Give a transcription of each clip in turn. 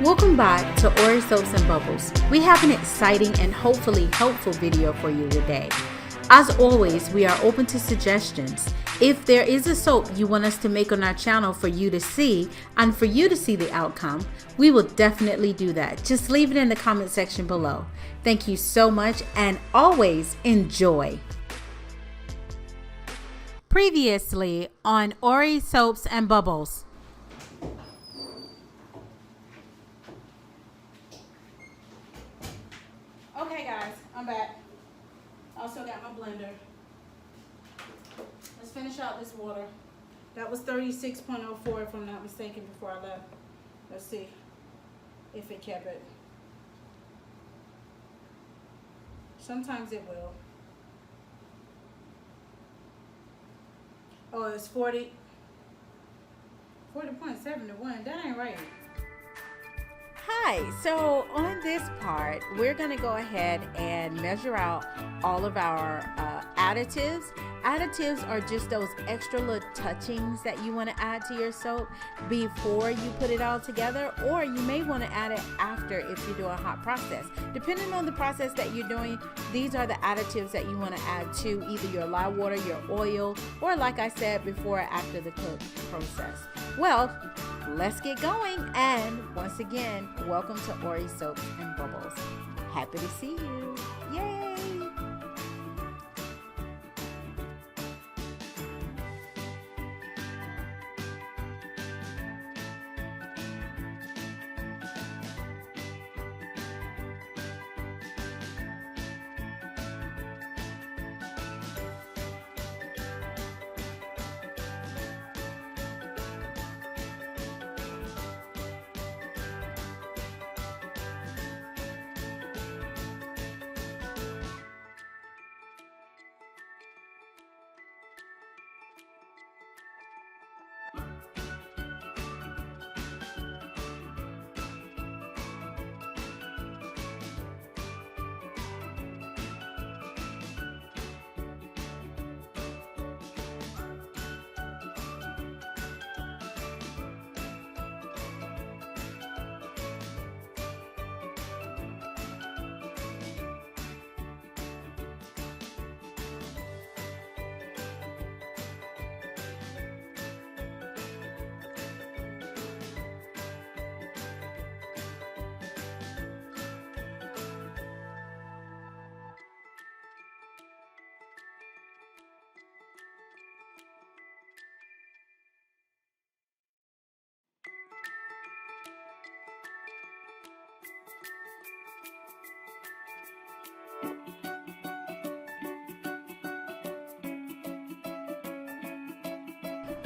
Welcome back to Ori Soaps and Bubbles. We have an exciting and hopefully helpful video for you today. As always, we are open to suggestions. If there is a soap you want us to make on our channel for you to see and for you to see the outcome, we will definitely do that. Just leave it in the comment section below. Thank you so much and always enjoy. Previously on Ori Soaps and Bubbles. Okay guys, I'm back. Also got my blender. Let's finish out this water. That was 36.04 if I'm not mistaken before I left. Let's see if it kept it. Sometimes it will. Oh, it's 40.7 to 1. That ain't right. Hi, so on this part, we're going to go ahead and measure out all of our additives. Additives are just those extra little touchings that you want to add to your soap before you put it all together, or you may want to add it after if you do a hot process. Depending on the process that you're doing, these are the additives that you want to add to either your lye water, your oil, or like I said before, after the cook process. Well, let's get going, and once again, welcome to Ori Soaps and Bubbles. Happy to see you. Yay!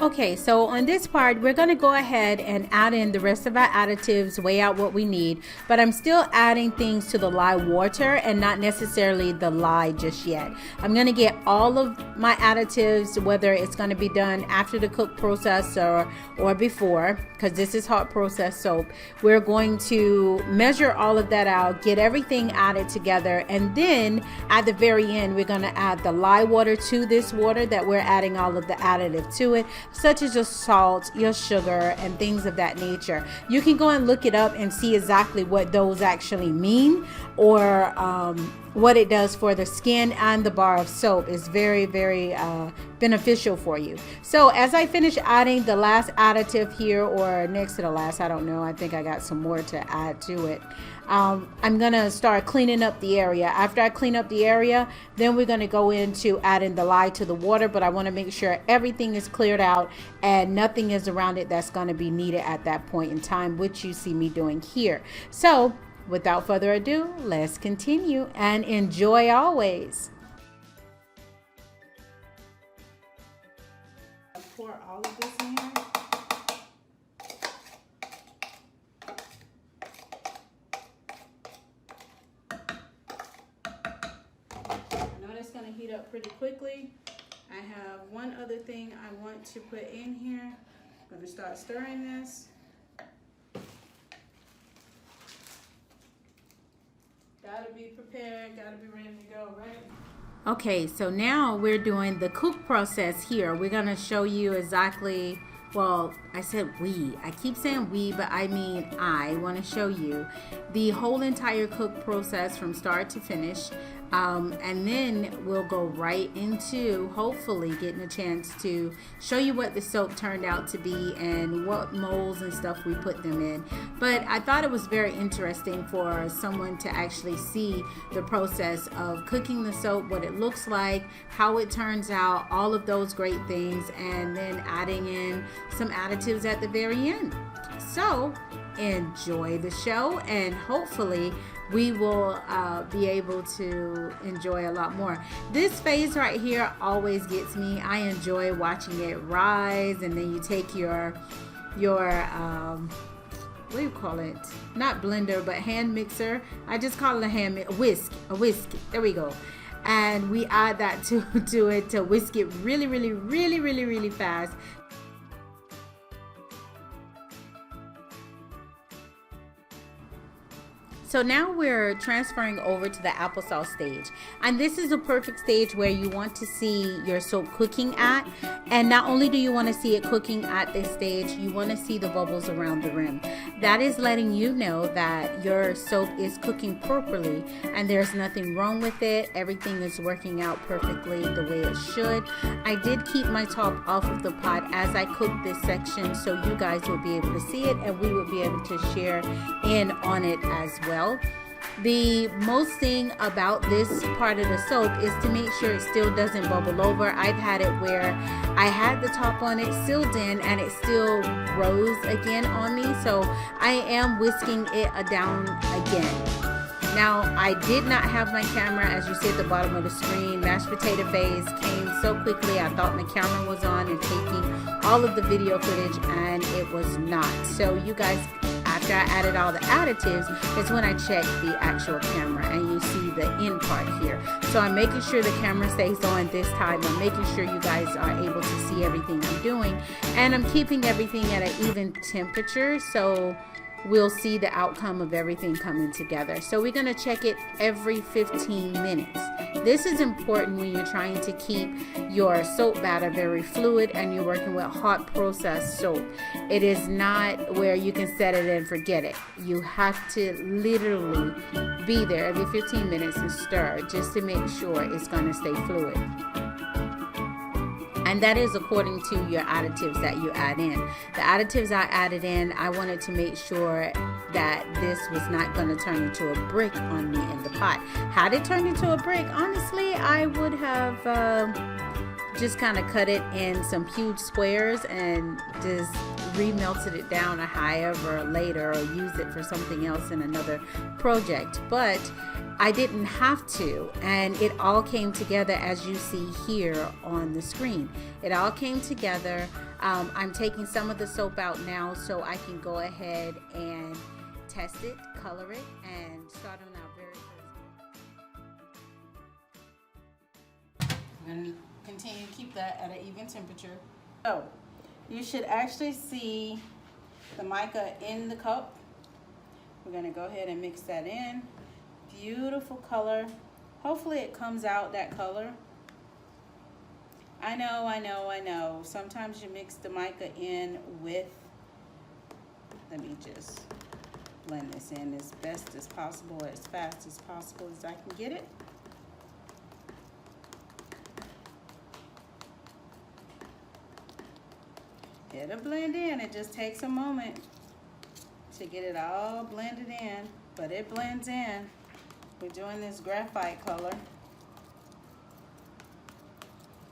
Okay, so on this part, we're going to go ahead and add in the rest of our additives, weigh out what we need, but I'm still adding things to the lye water and not necessarily the lye just yet. I'm going to get all of my additives, whether it's going to be done after the cook process or before, because this is hot process soap. We're going to measure all of that out, get everything added together, and then at the very end, we're going to add the lye water to this water that we're adding all of the additive to it, such as your salt, your sugar, and things of that nature. You can go and look it up and see exactly what those actually mean, or what it does for the skin and the bar of soap is very, very beneficial for you. So as I finish adding the last additive here, or next to the last, I don't know, I think I got some more to add to it. I'm gonna start cleaning up the area. After I clean up the area, then we're gonna go into adding the lye to the water, but I want to make sure everything is cleared out and nothing is around it that's going to be needed at that point in time, which you see me doing here. So without further ado, let's continue and enjoy always. Pour all of this in here. Going to heat up pretty quickly. I have one other thing I want to put in here. I'm going to start stirring this. Gotta be prepared, gotta be ready to go, right? Okay, so now we're doing the cook process here. We're going to show you exactly well, I said we. I keep saying we, but I mean I want to show you the whole entire cook process from start to finish. And then we'll go right into hopefully getting a chance to show you what the soap turned out to be and what molds and stuff we put them in. But I thought it was very interesting for someone to actually see the process of cooking the soap, what it looks like, how it turns out, all of those great things, and then adding in some additives at the very end. So enjoy the show, and hopefully we will be able to enjoy a lot more. This phase right here always gets me. I enjoy watching it rise, and then you take your what do you call it? Not blender, but hand mixer. I just call it a whisk. There we go. And we add that to it to whisk it really fast. So now we're transferring over to the applesauce stage. And this is a perfect stage where you want to see your soap cooking at. And not only do you want to see it cooking at this stage, you want to see the bubbles around the rim. That is letting you know that your soap is cooking properly and there's nothing wrong with it. Everything is working out perfectly the way it should. I did keep my top off of the pot as I cooked this section so you guys would be able to see it and we would be able to share in on it as well. The most thing about this part of the soap is to make sure it still doesn't bubble over. I've had it where I had the top on it sealed in and it still rose again on me, so I am whisking it down again. Now, I did not have my camera, as you see at the bottom of the screen. Mashed potato phase came so quickly, I thought my camera was on and taking all of the video footage, and it was not. So you guys, after I added all the additives, is when I checked the actual camera, and you see the end part here. So I'm making sure the camera stays on this time. I'm making sure you guys are able to see everything I'm doing, and I'm keeping everything at an even temperature, so we'll see the outcome of everything coming together. So we're going to check it every 15 minutes. This is important when you're trying to keep your soap batter very fluid and you're working with hot processed soap. It is not where you can set it and forget it. You have to literally be there every 15 minutes and stir just to make sure it's going to stay fluid. And that is according to your additives that you add in. The additives I added in, I wanted to make sure that this was not going to turn into a brick on me in the pot. Had it turned into a brick, honestly, I would have just kind of cut it in some huge squares and just remelted it down or however later, or use it for something else in another project. But I didn't have to, and it all came together as you see here on the screen. It all came together. I'm taking some of the soap out now so I can go ahead and test it, color it, and start on our very first. I'm going to continue to keep that at an even temperature. So you should actually see the mica in the cup. We're going to go ahead and mix that in. Beautiful color. Hopefully it comes out that color. I know. Sometimes you mix the mica in with, let me just blend this in as best as possible, as fast as possible as I can get it. It'll blend in. It just takes a moment to get it all blended in, but it blends in. We're doing this graphite color.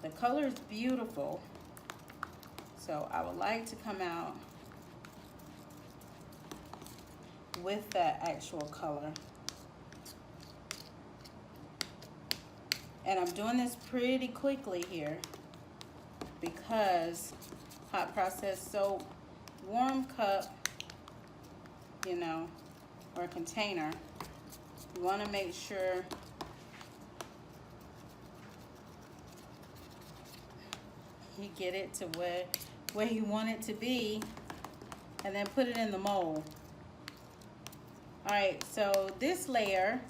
The color is beautiful, so I would like to come out with that actual color. And I'm doing this pretty quickly here because hot processed soap, warm cup, you know, or container. You want to make sure you get it to where you want it to be, and then put it in the mold. Alright, so this layer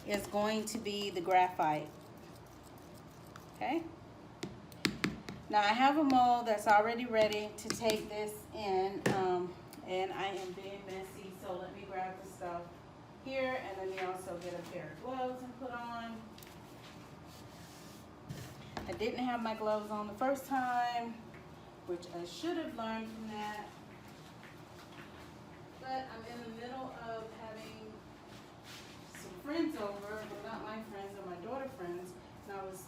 is going to be the graphite. Okay? Now I have a mold that's already ready to take this in, and I am being messy, so let me grab the stuff here, and let me also get a pair of gloves and put on. I didn't have my gloves on the first time, which I should have learned from that. But I'm in the middle of having some friends over, well, not my friends, or my daughter friends, and I was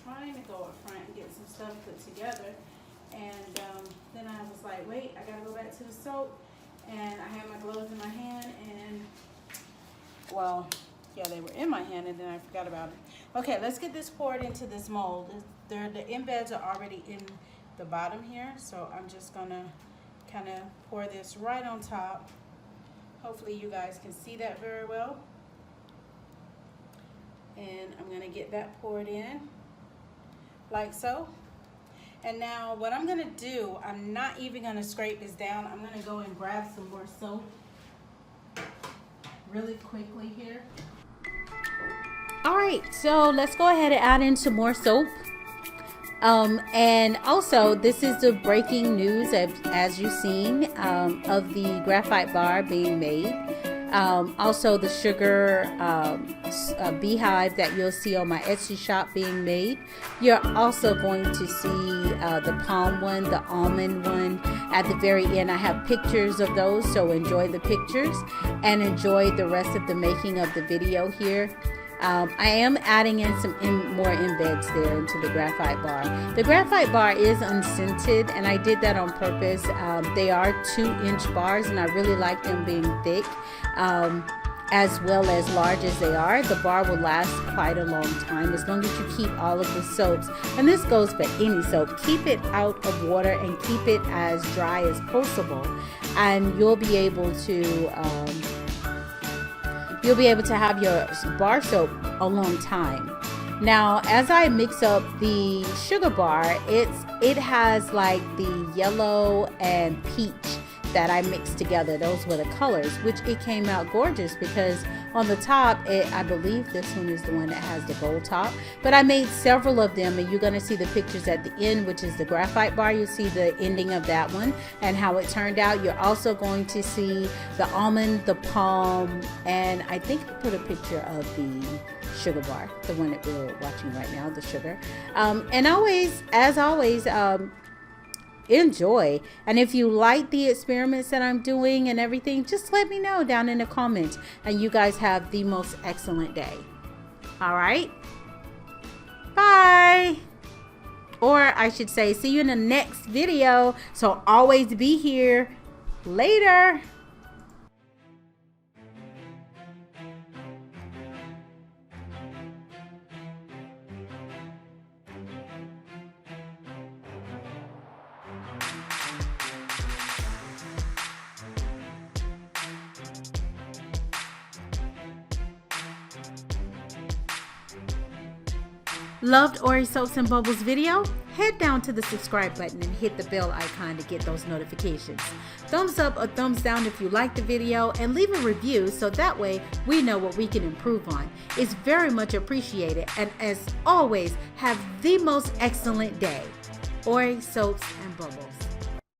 trying to go up front and get some stuff put together, and then I was like, wait, I gotta go back to the soap, and I had my gloves in my hand, and well, yeah, they were in my hand, and then I forgot about it. Okay, let's get this poured into this mold. The embeds are already in the bottom here, so I'm just gonna kind of pour this right on top. Hopefully you guys can see that very well, and I'm gonna get that poured in like so. And now what I'm gonna do, I'm not even gonna scrape this down. I'm gonna go and grab some more soap really quickly here. All right, so let's go ahead and add in some more soap. And also, this is the breaking news, as you've seen, of the graphite bar being made. Also the sugar beehive that you'll see on my Etsy shop being made. You're also going to see the palm one, the almond one. At the very end, I have pictures of those, so enjoy the pictures and enjoy the rest of the making of the video here. I am adding in some more embeds there into the graphite bar. The graphite bar is unscented, and I did that on purpose. They are 2-inch bars, and I really like them being thick, as well as large as they are. The bar will last quite a long time as long as you keep all of the soaps, and this goes for any soap. Keep it out of water and keep it as dry as possible, and you'll be able to have your bar soap a long time. Now, as I mix up the sugar bar, it has like the yellow and peach that I mixed together. Those were the colors, which it came out gorgeous because on the top, I believe this one is the one that has the gold top, but I made several of them, and you're going to see the pictures at the end, which is the graphite bar. You'll see the ending of that one and how it turned out. You're also going to see the almond, the palm, and I think I put a picture of the sugar bar, the one that we're watching right now, the sugar. And as always, enjoy. And if you like the experiments that I'm doing and everything, just let me know down in the comments, and you guys have the most excellent day. All right, bye. Or I should say, see you in the next video. So always be here. Later. Loved Ori Soaps and Bubbles video? Head down to the subscribe button and hit the bell icon to get those notifications. Thumbs up or thumbs down if you like the video, and leave a review so that way we know what we can improve on. It's very much appreciated, and as always, have the most excellent day. Ori Soaps and Bubbles.